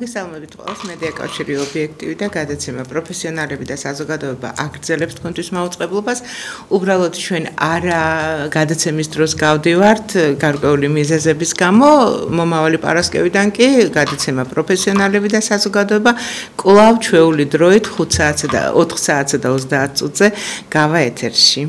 მოგესალმებით ყველას. მედია კავშირი ობიექტივი და გადაცემა პროფესიონალები და საზოგადოება აგრძელებს თქვენთვის მაუწყებლობას. უბრალოდ ჩვენ არა გადაცემის დროს გავდივართ გარკვეული მიზეზების გამო. მომავალი პარასკევიდან კი გადაცემა პროფესიონალები და საზოგადოება კვლავ ჩვეული დროით 5 საათზე და 4 საათზე და 30 წუთზე გავა ეთერში.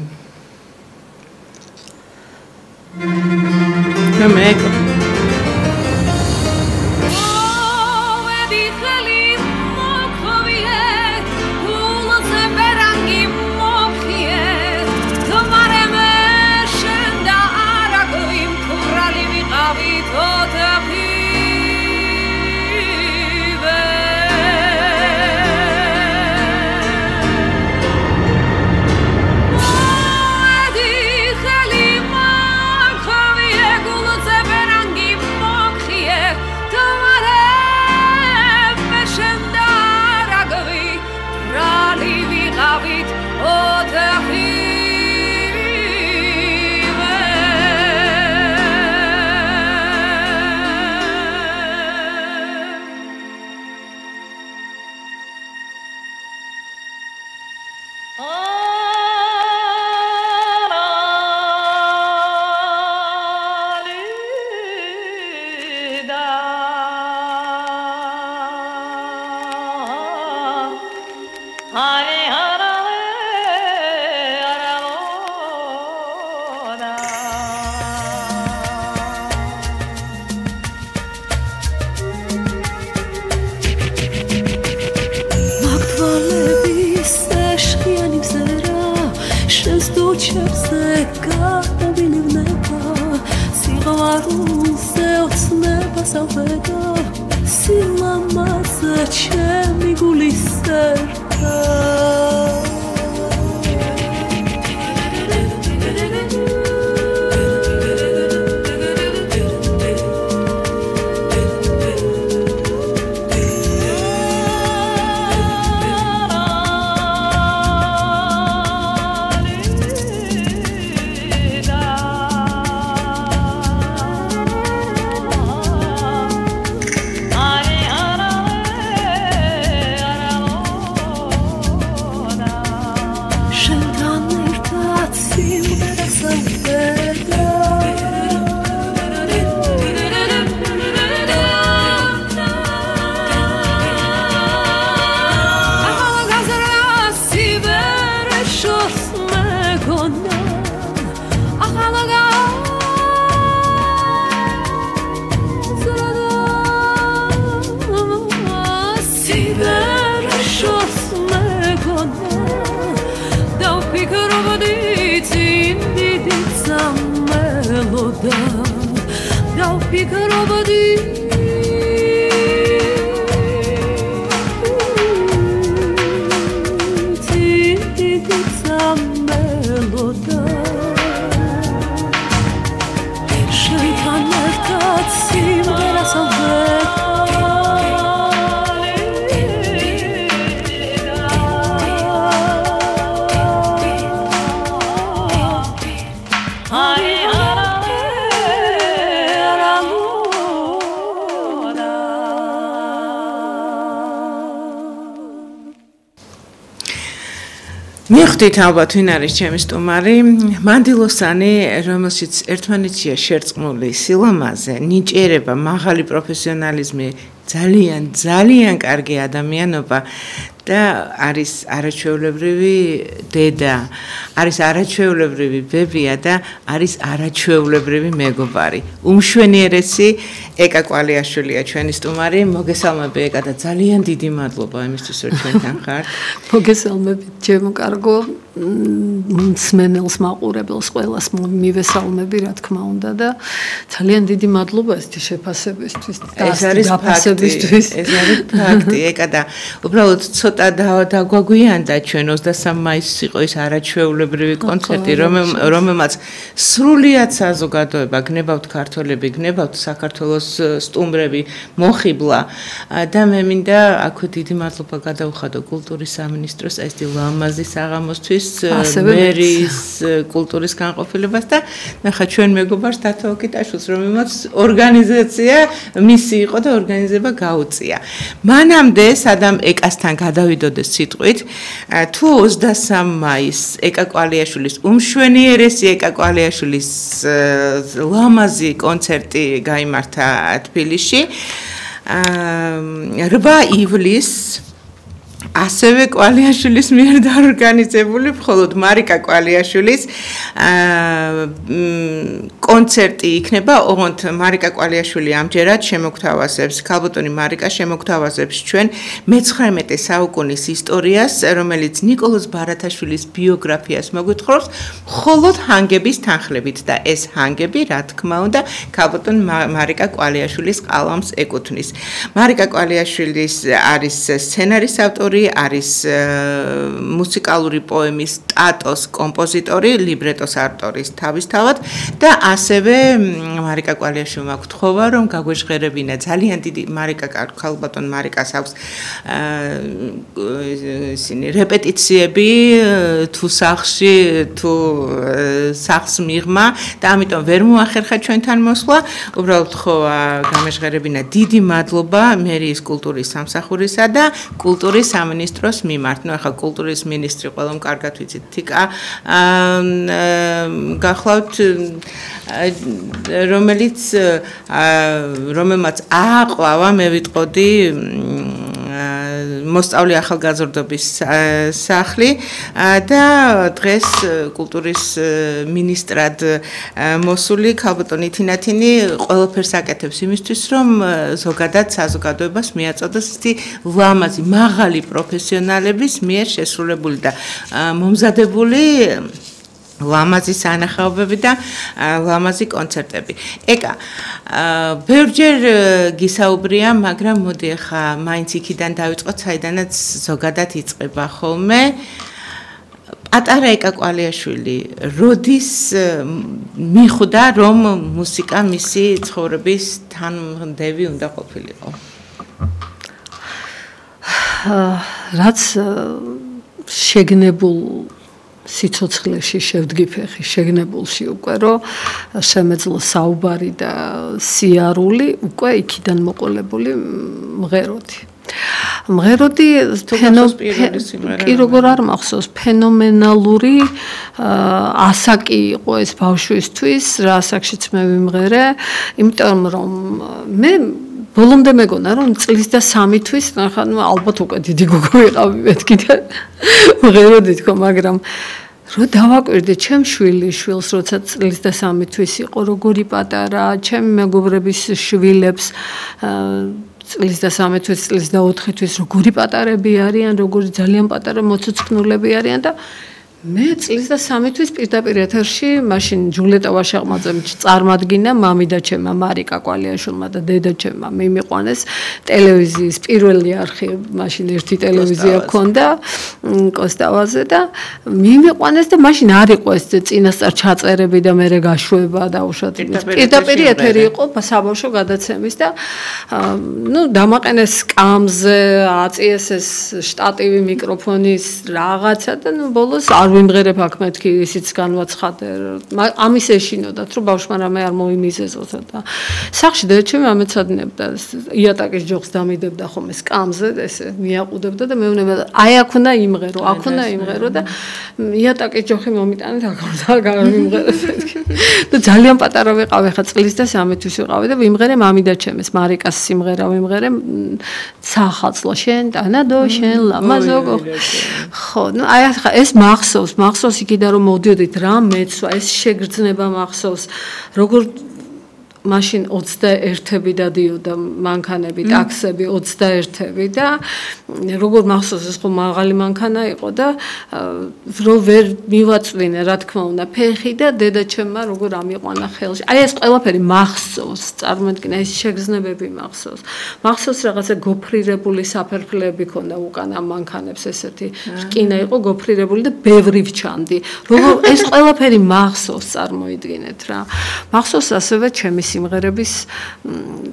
მიხდით ალბათ ვინ არის ჩემი სტუმარი მანდილოსანი რომელშიც ერთმანეთშია შერწყმული სილამაზე ნიჭიერება მაღალი პროფესიონალიზმი ძალიან კარგი ადამიანობა და არის არაჩვეულებრივი დედა არის არაჩვეულებრივი ბებია და არის არაჩვეულებრივი მეგობარი უმშვენიერესი ეკა კვალიაშვილია ჩვენი სტუმარი მოგესალმები ეკა და ძალიან დიდი მადლობა იმისთვის რომ ჩვენთან ხართ მოგესალმებით ჩემო კარგო მსმენელს მაყურებელს ყველას მივესალმები რა თქმა უნდა და ძალიან დიდი მადლობა ესეთი შეფასებისთვის და ეს არის ფაქტი ეკა და უბრალოდ ცოტა ცოტა დაგვაგვიანდა ჩვენ 23 მაისს იყო ის არაჩვეულებრივი კონცერტი, რომელმაც სრულიად საზოგადოება გნებავთ ქართველები, გნებავთ საქართველოს სტუმრები მოხიბლა და მე მინდა აქვე დიდი მადლობა გადავუხადო კულტურის სამინისტროს ეს ლამაზი საღამოსთვის მერის კულტურის განყოფილებას და ნახა ჩვენ მეგობარს დათო ოკიტაშვილს რომელმაც ორგანიზაცია მისი იყო და ორგანიზება გაუწია. მანამდე სადამ ეკასთან გადავიდოდეს სიტყვით თუ 23 მაისს ეკა კვალიაშვილის უმშვენიერესი ეკა კვალიაშვილის ლამაზი კონცერტი გაიმართა თბილისში 8 ივლისს ასევე კვალიაშვილის მიერ დაორგანიზებული მხოლოდ მარიკა კვალიაშვილის კონცერტი იქნება ოღონდ მარიკა კვალიაშვილი ამჯერად შემოგთავაზებს ქალბატონი მარიკა შემოგთავაზებს ჩვენ მე-19 საუკუნის ისტორიას რომელიც ნიკოლოზ ბარათაშვილის ბიოგრაფიას მოგვითხრობს მხოლოდ ჰანგების თანხლებით და ეს ჰანგები რა თქმა უნდა ქალბატონ მარიკა კვალიაშვილის ყალამს ეკუთვნის მარიკა კვალიაშვილის არის სცენარის ავტორი არის მუსიკალური პოემის ტატოს კომპოზიტორი, ლიბრეტოს ავტორის თავისთავად და ასევე მარიკა კვალიაშვილმა გთხოვა რომ გაგვეჟღერებინა ძალიან დიდი მარიკა ქალბატონ მარიკას აქვს ისინი რეპეტიციები თუ სახლში თუ სახლს მიღმა და ამიტომ ვერ მოახერხა ჩვენთან მოსვლა უბრალოდ გთხოვა გამეჟღერებინა დიდი მადლობა მერიის კულტურის სამსახურისა და კულტურის სამინისტროს მიმართ. ნუ ახლა კულტურის მინისტრი ყველამ კარგად ვიცით თიკა გახლავთ რომელმაც ააყლავა მე ვიტყოდი მოსწავლე ახალგაზრდობის სახლი და დღეს კულტურის მინისტრად მოსული ქალბატონი თინათინი ყველაფერს აკეთებს იმისთვის რომ ზოგადად საზოგადოებას მიაწოდოს ისეთი ლამაზი მაღალი პროფესიონალების მიერ შესრულებული და მომზადებული ლამაზი სანახაობები და ლამაზი კონცერტები. ეკა ბევრჯერ გისაუბრია, მაგრამ მოდი ახლა მაინც იქიდან დავიწყოთ, საიდანაც ზოგადად იწყება ხოლმე. პატარა ეკა კვალიაშვილი როდის მიხვდა, რომ მუსიკა მისი ცხოვრების თანმდევი უნდა ყოფილიყო? რაც შეგნებულ სიცოცხლეში შევდგი ფეხი შეგნებულში უკვე რომ შემეძლო საუბარი და სიარული უკვე იქიდან მოყოლებული მღეროდი კი როგორ არ მახსოვს ფენომენალური ასაკი იყო ეს ბავშვისთვის რა ასაკშიც მე ვიმღერე იმიტომ რომ მე ბოლომდე მეგონა რომ წლის და 3 თვის ნახა ნუ ალბათ უკვე დიდი გოგო ვიყავი მეთქი და მღეროდი თქო მაგრამ რო დავაკვირდი ჩემ შვილს როცა წლის და 3 თვის იყო როგორი პატარა ჩემ მეგობრების შვილებს წლის და 3 თვის წლის და 4 თვის როგორი პატარები არიან როგორი ძალიან პატარა მოცუცქნულები არიან და მე წლის და 3 თვის პირდაპირ ეთერში მაშინ ჯულეტა ვაშაღმაძემ წარმადგინა მამი და ჩემმა მარიკა კვალიაშვილმა და დედა ჩემმა მიმიყვანეს ტელევიზიის პირველი არხი მაშინ ერთი ტელევიზია ქონდა კოსტავაზე და მიმიყვანეს და მაშინ არ იყო ეს წინასწარ ჩაწერები და მე გაშვება დაუშვათ პირდაპირ ეთერი იყო საბავშვო გადაცემის და ნუ დამაყენეს კამზე აწიეს ეს შტატივი მიკროფონის რაღაცა და ნუ ბოლოს ვიმღერებ აქ მეთქი ისიც განვაცხადე ამის ეშინოდათ რომ ბავშვმა რამე არ მოიმიზეზოთ და სახში და ჩემი ამეცადინებდა იატაკის ჯოხს დამიდებდა ხოლმე სკამზე ესე მიაყუდებდა და მეუბნება აი აქ უნდა იმღერო და იატაკის ჯოხი მომიტანეთ აქ უნდა გამიმღერებ და ძალიან პატარა ვიყავი ხა წლის და 3 თვის ვიყავი და ვიმღერე მამი და ჩემს მარიკას სიმღერა ვიმღერე ცახაცლო შენ დანადო შენ ლამაზო ხო ნუ აი ახლა ეს მახსოვს იქიდან რომ მოდიოდით რა მეცვა ეს შეგრძნება მახსოვს როგორ მაშინ 21-ები დადიოდა მანქანები, ტაქსები 21-ები და როგორ მახსოვს ეს ხო მაღალი მანქანა იყო და რო ვერ მივაწვინე რა თქმა უნდა ფეხი და დედაჩემმა როგორ ამიყვანა ხელში. აი ეს ყველაფერი მახსოვს, წარმოიდგინე ეს შეგრძნებები მახსოვს. მახსოვს რაღაცა გოფრირებული საფერფლეები ქონდა უკან ამ მანქანებს ესეთი რკინა იყო გოფრირებული და ბევრი ვჩანდი. როგორ ეს ყველაფერი მახსოვს წარმოიდგინეთ რა. მახსოვს ასევე ჩემი სიმღერების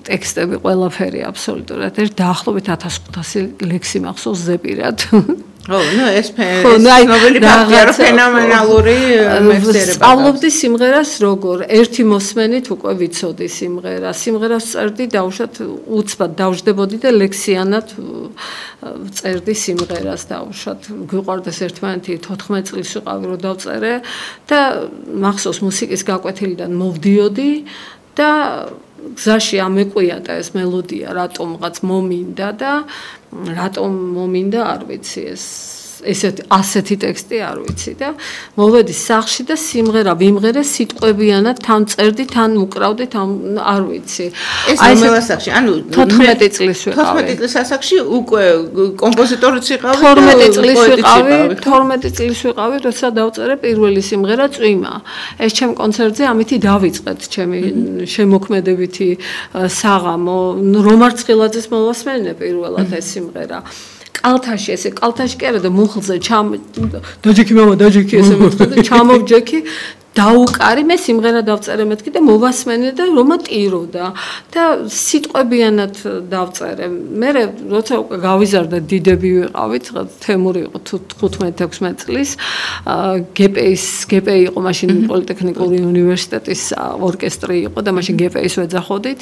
ტექსტები ყველაფერი აბსოლუტურად. ერთ დაახლოებით 1500 ლექსი მახსოვს ზეპირად. ო, ნუ ეს ცნობილი ფაქტია, რომ ფენომენალური მეხსიერება. სწავლობდი სიმღერას როგორ? ერთი მოსმენით უკვე ვიცოდი სიმღერას. სიმღერას წერდი დაუშვათ უცბად დავждებოდი და ლექსიანად წერდი სიმღერას დაუშვათ. გვიყვარდეს ერთმანეთი 14 წლის ვიყავი რომ დავწერე და მახსოვს მუსიკის გაკვეთილიდან მოვდიოდი და გზაში ამეკვიატა ეს მელოდია, რატომღაც მომინდა და რატომ მომინდა არ ვიცი ეს ასეთი ტექსტი არ ვიცი და მოვედი სახლში და სიმღერა ვიმღერე სიტყვებიანად თან წერდი თან უკრავდი თან არ ვიცი ეს რომელ ასაკში ანუ 14 წლის ვიყავი 14 წლის ასაკში უკვე კომპოზიტორიც იყავი 12 წლის ვიყავი როცა დავწერე პირველი სიმღერა წვიმა ეს ჩემ კონცერტზე ამითი დავიწყეთ ჩემი შემოქმედებითი საღამო რომარ ცხილაძეს მოვასმენე პირველად ეს სიმღერა კალთაში ესე კალთაში კი არა და მუხლზე დაჯექი მამა დაჯექი ესე მოხდა და ჩამოვჯექი დაუკარი მე სიმღერა დავწერე მეთქი და მოვასმენე და რომა ტიროდა და სიტყვებიანად დავწერე მე როცა უკვე გავიზარდა დიდები ვიყავით თემური იყო 15-16 წლის გპი იყო მაშინ პოლიტექნიკური უნივერსიტეტის ორკესტრი იყო და მაშინ გპის ვეძახოდით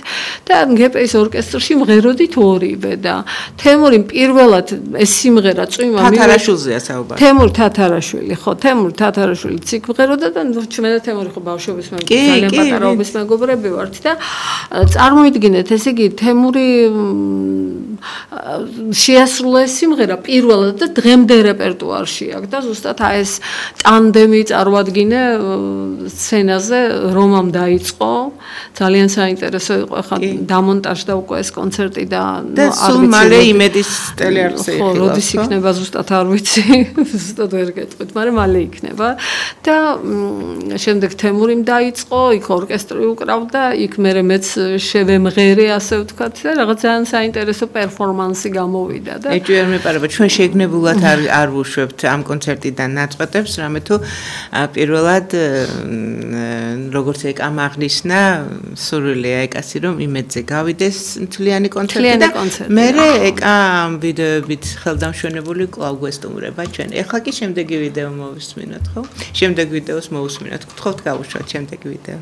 და გპის ორკესტრში მღეროდით ორივე და თემური პირველად ეს სიმღერა წვიმა თათარაშვილზეა საუბარი თემურ თათარაშვილი ხო თემურ თათარაშვილი ციკ მღეროდა და მე და თემური ხო ბავშვობის ძალიან პატარაობის მეგობრები ვართ და წარმოიდგინეთ ესე იგი თემური შეასრულა ეს სიმღერა პირველად და დღემდე რეპერტუარში აქვს და ზუსტად აი ეს ტანდემი წარმოადგინე სცენაზე რომამ დაიწყო ძალიან საინტერესო იყო ხა დამონტაჟდა უკვე ეს კონცერტი და სულ მალე იმედის ტელეარხზე ხო როდის იქნება ზუსტად არ ვიცი ზუსტად ვერ გეტყვით მაგრამ მალე იქნება და შემდეგ თემურიმ დაიწყო, იქ ორკესტრი უკრავდა, იქ მეც შევემღერე, ასე ვთქვათ, და რაღაც ძალიან საინტერესო პერფორმანსი გამოვიდა და ეჭვიერ მეპარება, ჩვენ შეგნებულად არ ვუშვებთ ამ კონცერტიდან ნაწყვეტებს, რამე თუ პირველად როგორც ეკამ აღნიშნა, სურვილია ეკასი რომ იმედზე გავიდეს მთლიანი კონცერტი და მე ეკამ ვიდეოებით ხელდამშვენებული კვლავ გვესტუმრება ჩვენ. ეხლა კი შემდეგი ვიდეო მოვისმინოთ, ხო? შემდეგ ვიდეოს მოვისმინოთ. გთხოვთ გავუშვათ შემდეგი ვიდეო.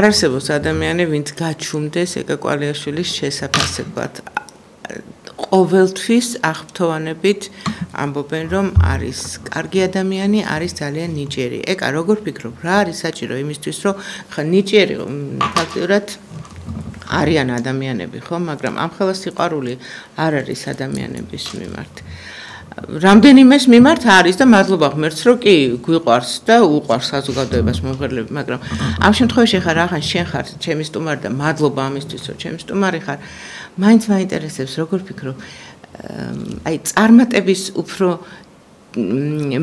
არ არსებობს ადამიანი, ვინც გაჩუმდეს ეკა კვალიაშვილის შესაფასებლად. ყოველთვის აღფრთოვანებით ამბობენ, რომ არის კარგი ადამიანი, არის ძალიან ნიჭიერი. ეკა როგორ ფიქრობ, რა არის საჭირო იმისთვის, რომ ხა ნიჭიერი ფაქტიურად არიან ადამიანები, ხო, მაგრამ ამხელა სიყვარული არ არის ადამიანების მიმართ. რამდენიმეს მიმართ არის და მადლობა ღმერთს, რომ კი გვიყვარს და უყვარს საზოგადოებას მომღერლები, მაგრამ ამ შემთხვევაში ხარ აღან შენ ხარ ჩემი სტუმარი და მადლობა ამისთვის, რომ ჩემი სტუმარი ხარ. მაინც მაინტერესებს, როგორ ფიქრობ, აი წარმატების უფრო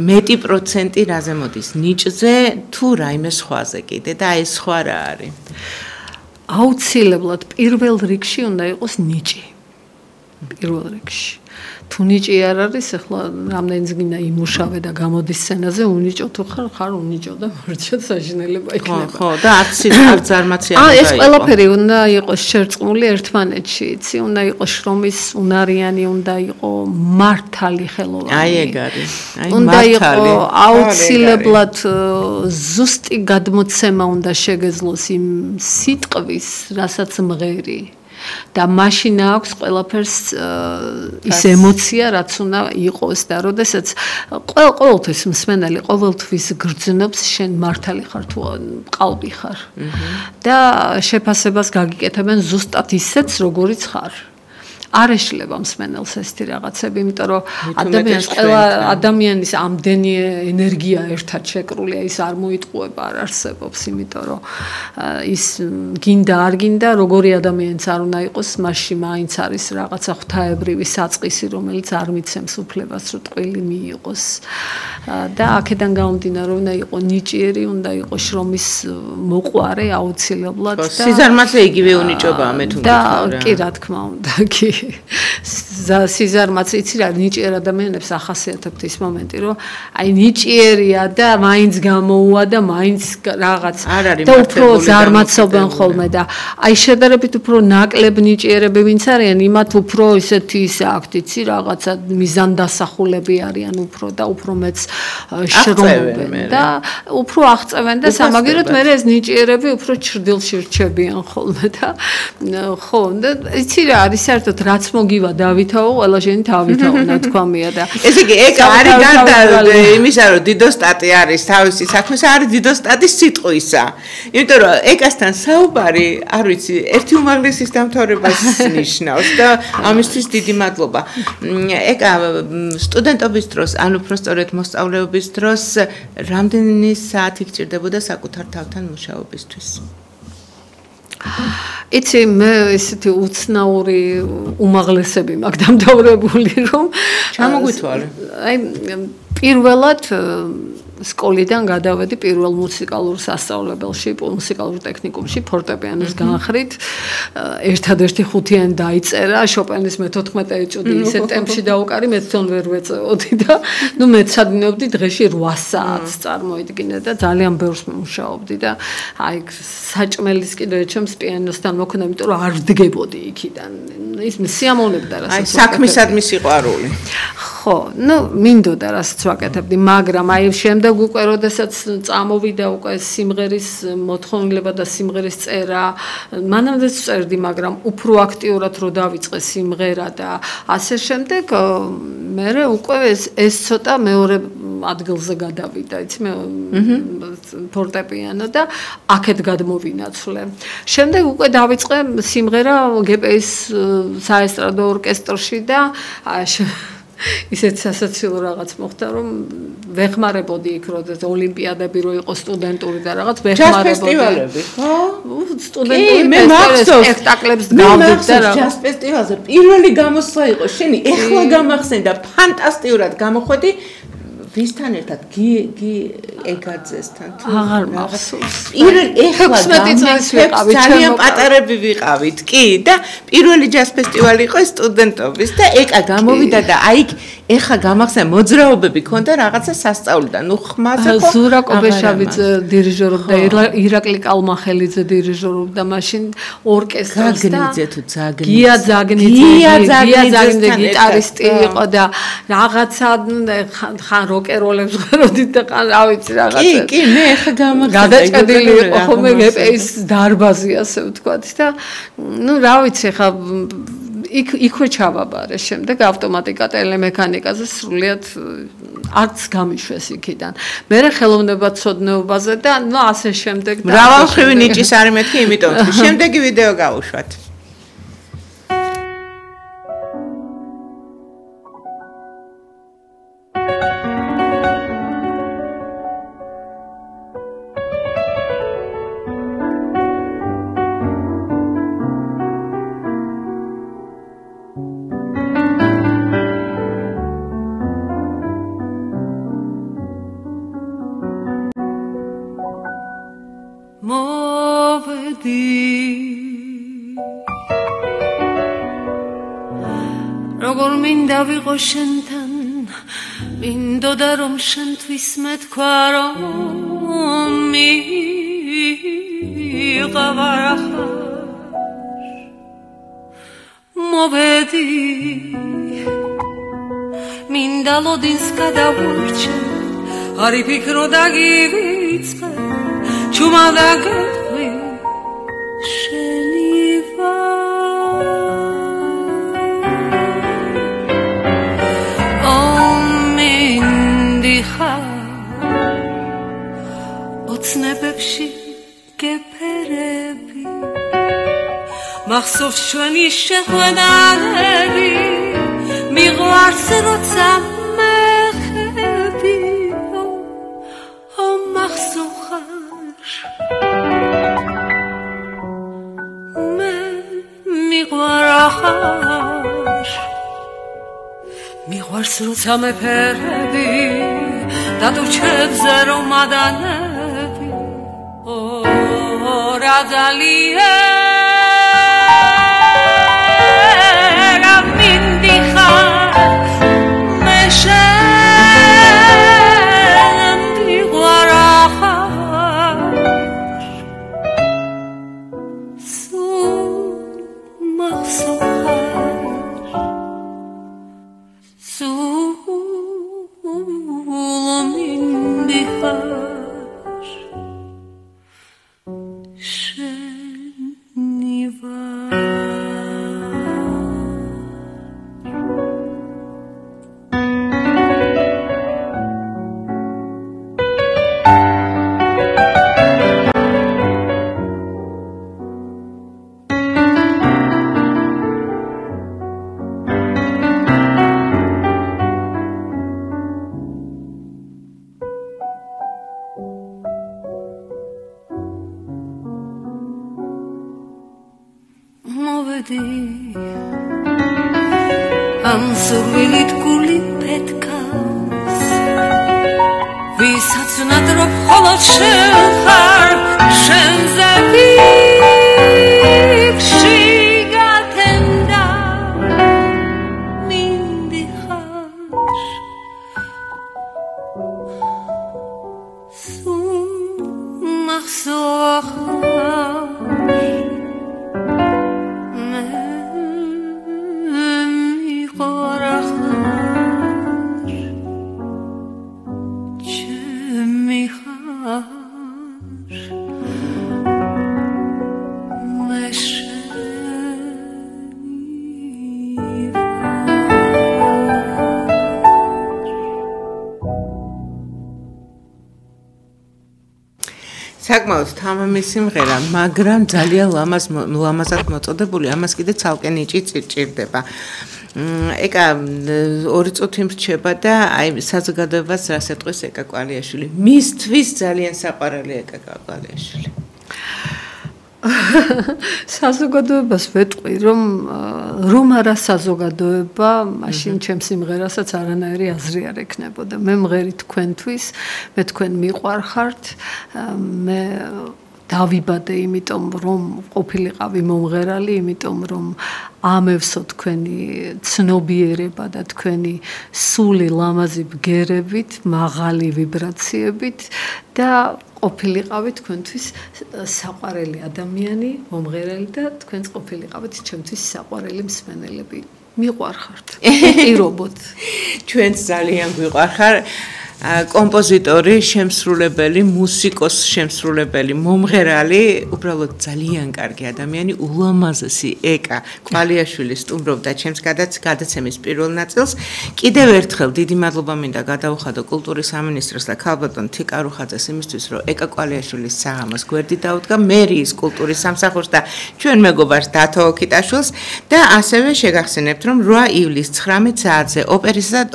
მეტი პროცენტი რაზე მოდის, ნიჭზე თუ რაიმე სხვაზე კიდე და ეს სხვა რა არის? აუცილებლად პირველ რიგში უნდა იყოს ნიჭი. პირველ რიგში. თუ ნიჭი არ არის, ახლა რამდენიც გინდა იმუშავე და გამოდის სცენაზე, უნიჭო თუ ხარ უნიჭო და მორჩა საშინელება იქნება. ხო, და არც ზარმაცი არ უნდა ეს ყველაფერი უნდა იყოს შერწყმული ერთმანეთში, იცი, უნდა იყოს შრომის უნარიანი, უნდა იყოს მართალი ხელოვანი. აი ეგ არის. აი უნდა იყოს აუცილებლად ზუსტი გადმოცემა უნდა შეგეძლოს იმ სიტყვის, რასაც მღერი. და მაშინ აქვს ყველაფერს ის ემოცია, რაც უნდა იყოს და როდესაც ყოველთვის მსმენელი ყოველთვის გრძნობს შენ მართალი ხარ თუ ყალბი ხარ. და შეფასებას გაგიკეთებენ ზუსტად ისეც, როგორიც ხარ. არ ეშლება მსმენელს ესეთი რაღაცები, იმიტომ რომ ადამიანის ამდენი ენერგია ერთად შეკრულია, ის არ მოიტყუება, არ არსებობს, იმიტომ რომ ის გინდა არ გინდა, როგორი ადამიანიც არ უნდა იყოს, მასში მაინც არის რაღაცა ღვთაებრივი საწყისი, რომელიც არ მიცემს უფლებას, რომ ტყვილი მიიღოს. და აქედან გამომდინარე, უნდა იყოს ნიჭიერი, უნდა იყოს შრომის მოყვარე აუცილებლად და სიზარმაცე იგივე უნიჭობაა, მე თუ მითხრა. და კი, რა თქმა უნდა, კი. სიზარმაცე იცი რა ნიჭიერ ადამიანებს ახასიათებთ ის მომენტი რომ აი ნიჭიერია და მაინც გამოუვა და მაინც რაღაც და უფრო ზარმაცობენ ხოლმე და აი შედარებით უფრო ნაკლებ ნიჭიერები ვინც არიან იმათ უფრო ისეთი ისე აქვთ იცი რაღაცა მიზანდასახულები არიან უფრო და უფრო მეც შრომობენ და უფრო აღწევენ და სამაგეროდ მე ეს ნიჭიერები უფრო ჩრდილში რჩებიან ხოლმე და ხო და იცი რა არის საერთოდ რაც მოგივა დავითაო, ყველა შენი დავითაო, ნათქვამია და ესე იგი ეგ არის გარდა იმისა, რომ დიდოსტატი არის თავისი საქმისა, არის დიდოსტატის სიტყვისა. იმიტომ რომ ეკასთან საუბარი, არ ვიცი, ერთი უმაღლესის დამთავრებას ნიშნავს და ამისთვის დიდი მადლობა. ეკა სტუდენტობის დროს, ან უფრო სწორედ მოსწავლეობის დროს, რამდენი საათი გჭირდებოდა საკუთარ თავთან მუშაობისთვის? იცი მე ესეთი უცნაური უმაღლესები მაქვს დამთავრებული რომ ჩამოგვითვალე. აი პირველად სკოლიდან გადავედი პირველ მუსიკალურ სასწავლებელში, მუსიკალურ ტექნიკუმში, ფორტეპიანოს განხრით. ერთადერთი ხუთიანი დაიწერა, შოპენის მე-14 ეჭვდი, ისე ტემპში დავუკარი, მეც თვითონ ვერ ვეწეოდი და ნუ მეცადინებდი დღეში 8 საათს წარმოიდგინე და ძალიან ბევრს მუშაობდი და აი საჭმელის კიდე ჩემს პიანოსთან მოქნა, იმიტომ რომ არ ვდგებოდი იქიდან. ის სიამოვნებდა რასაც. აი საქმისადმი სიყვარული. ხო, ნუ მინდოდა რასაც ვაკეთებდი, მაგრამ აი შემდეგ უკვე როდესაც წამოვიდა უკვე სიმღერის მოთხოვნილება და სიმღერის წერა, მანამდეც წერდი, მაგრამ უფრო აქტიურად რო დავიწყე სიმღერა და ასე შემდეგ, მე უკვე ეს ცოტა მეორე ადგილზე გადავიდა, იცი მე ფორტეპიანო და აქეთ გადმოვინაცვლე. შემდეგ უკვე დავიწყე სიმღერა გპ-ის საესტრადო ორკესტრში და ისეთ სასაცილო რაღაც მოხდა რომ ვეხმარებოდი იქ როდესაც ოლიმპიადები რო იყო სტუდენტური და რაღაც ვეხმარებოდი. ჯაზ ფესტივალები, ხო? სტუდენტური სპექტაკლებს გავდით და რაღაც. ჯაზ ფესტივალზე პირველი გამოსვლა იყო შენი, ეხლა გამახსენდა, ფანტასტიურად გამოხვედი. ვისთან ერთად გი ეგაძესთან თუ აღარ მახსოვს. ეხლა ძალიან პატარები ვიყავით, კი და პირველი ჯაზ ფესტივალი იყო სტუდენტობის და ეკა გამოვიდა და აი ეხლა გამახსენდა მოძრაობები ქონდა რაღაცა სასწაულიდან. ნუ ხმაზე ხო ზურა კობეშავიძე დირიჟორობდა, ირაკლი კალმახელიძე დირიჟორობდა მაშინ ორკესტრს და გია ზაგნიძე გიტარისტი იყო და რაღაცა ხან როკეროლებს ღეროდით და რა ვიცი რაღაცა. კი, მე ახლა გამახსენდა. გადაჭედილი იყო ხოლმე გეპეის დარბაზი ასე ვთქვათ და ნუ რა ვიცი ხა იქვე ჩავაბარე შემდეგ ავტომატიკა ტელემექანიკაზე სრულიად არც გამიშვეს იქიდან. მე ხელოვნებაცოდნეობაზე და ნუ ასე შემდეგ და მრავალმხრივი ნიჭის არის მეთქი, იმიტომ რომ შემდეგი ვიდეო გავუშვათ. როგორ მინდა ვიყო შენთან მინდოდა რომ შენთვის მეთქვა რომ მიყავარ ახლა მოვედი მინდა ლოდინს გადავურჩა არი ფიქრო დაგივიწყე ჩუმავ და გეტყვი შენი ოცნებებში გეფერები მახსოვს ჩვენი შეხვედრები მიყვარს როცა მეხები მახსოვხარ მე მიყვარ ახარ მიყვარს როცა მეფერები დადუჩებზე რომ ადანები რა ძალიერა მინდიხარ მე შენ მიყვარ ახარ სულ მახსოვხარ ამ სურვილით გული პეთქავს ვისაც ნადრობ ხოლოდ შენ ხარ შენზე ფიქში გათენდა მინდიხარ სულ მახსოვხარ საკმაოდ თამამი სიმღერა, მაგრამ ძალიან ლამაზად მოწოდებული, ამას კიდე ცალკე ნიჭი ჭირდება. ეკა 2 წუთი მრჩება და აი საზოგადოებას რას ეტყვის ეკა კვალიაშვილი. მისთვის ძალიან საყვარელი ეკა კვალიაშვილი. საზოგადოებას ვეტყვი, რომ არა საზოგადოება, მაშინ ჩემს სიმღერასაც არანაირი აზრი არ ექნებოდა. მე მღერი თქვენთვის, მე თქვენ მიყვარხართ, მე დავიბადე იმიტომ რომ ყოფილიყავი მომღერალი, იმიტომ რომ ამევსო თქვენი ცნობიერება და თქვენი სული ლამაზი ბგერებით, მაღალი ვიბრაციებით და ყოფილიყავი თქვენთვის საყვარელი ადამიანი, მომღერალი და თქვენც ყოფილიყავით ჩემთვის საყვარელი მსმენელები. მიყვარხართ. პირობოთ. ჩვენც ძალიან გვიყვარხარ. კომპოზიტორი, შემსრულებელი, მუსიკოს შემსრულებელი, მომღერალი, უბრალოდ ძალიან კარგი ადამიანი, ულამაზესი ეკა კვალიაშვილი სტუმრობდა ჩემს გადაცემის პირველ ნაწილს. კიდევ ერთხელ დიდი მადლობა მინდა გადაუხადო კულტურის სამინისტროს და ქალბატონ თიკა რუხაძეს იმისთვის, რომ ეკა კვალიაშვილის საღამოს გვერდით დაუდგა მერიის კულტურის სამსახურს და ჩვენ მეგობარს დათო ოქიტაშვილს და ასევე შეგახსენებთ, რომ 8 ივლისს 19 საათზე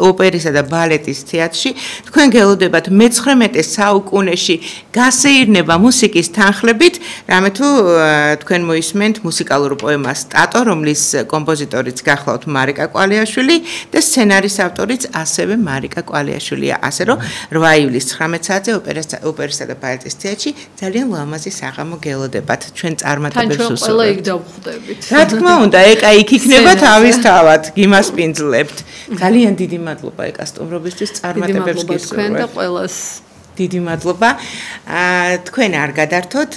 ოპერისა და ბალეტის თეატრში თქვენ გელოდებათ მე-19 საუკუნეში გასეირნება მუსიკის თანხლებით, რამე თუ თქვენ მოისმენთ მუსიკალურ პოემას სტატო, რომლის კომპოზიტორიც გახლავთ მარიკა კვალიაშვილი და სცენარის ავტორიც ასევე მარიკა კვალიაშვილია. ასე რომ 8 ივლისს 19 საათზე ოპერისა და ბალეტის თეატრში ძალიან ლამაზი საღამო გელოდებათ. ჩვენ წარმატებებს უსურვებთ. ყველა იქ დავხვდებით. რა თქმა უნდა, ეკა იქ იქნება თავისთავად, გიმასპინძლებთ. ძალიან დიდი მადლობა ეკა სტუმრობისთვის, წარმატებებს გისურვებთ. თქვენ და ყველას დიდი მადლობა. თქვენ არ გადართოთ,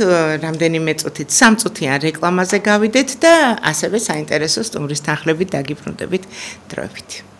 რამდენიმე წუთით, 3 წუთიან რეკლამაზე გავიდეთ და ასევე საინტერესო სტუმრის თანხლებით დაგიბრუნდებით დროებით.